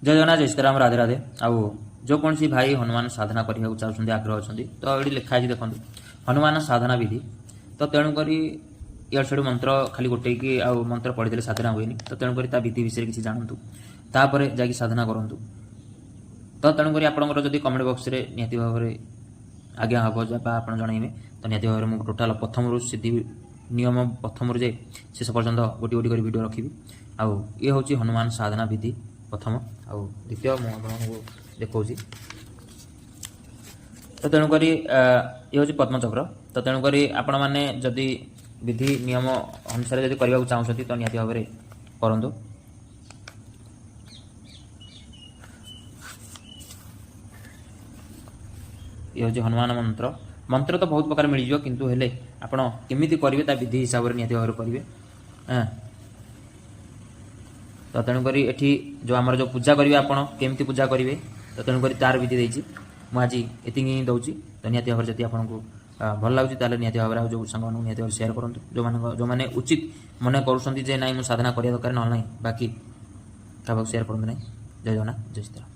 जय जगन्नाथ जय सीताराम राधे राधे आउ जो कौन सी भाई हनुमान साधना करने चाहते आग्रह अच्छा तो ये लिखाई देखो हनुमान साधना विधि तो तेणुक इड़ से मंत्र खाली गोटे कि आउ मंत्र पढ़ीदे साधना हुए तो तेणुक विधि विषय किसी जानतु तापर जा साधना करूँ तो तेणुक आपंकर कमेंट बॉक्स में निहती भाव में आज्ञा हम आप जनइबे तो निहती भाव में टोटाल प्रथम सिद्धि नियम प्रथम जाए शेष पर्यंत गोटी गोटी कर वीडियो रखी आउ ये हूँ हनुमान साधना विधि प्रथम आउ द्वितीय मुझे देखा तो तेणुक ये हूँ पद्मचक्र तो तेणुक आपण मैंने जदि विधि नियम अनुसार जब करने को चाहते तो निहती भाव में करूँ ये हूँ हनुमान मंत्र मंत्र तो बहुत प्रकार मिल किंतु हेले आपण केमी करेंगे विधि हिसाब से निहती भाव में करेंगे तो तेणुक एठी जो आमर जो पूजा करेंगे आपड़ केमी पूजा करेंगे तो तेणुक तार विधि देती मुझे ये दूसरी तो निहती भाव जब आपको भल लगे ताले निहती भाव में जो सांग निहती भाव शेयर करूँ जो मैंने उचित मन कर ना मुझे साधना करने दरकार ना बाकी क्या शेयर करूँ ना जय जगन्नाथ जय सीताराम।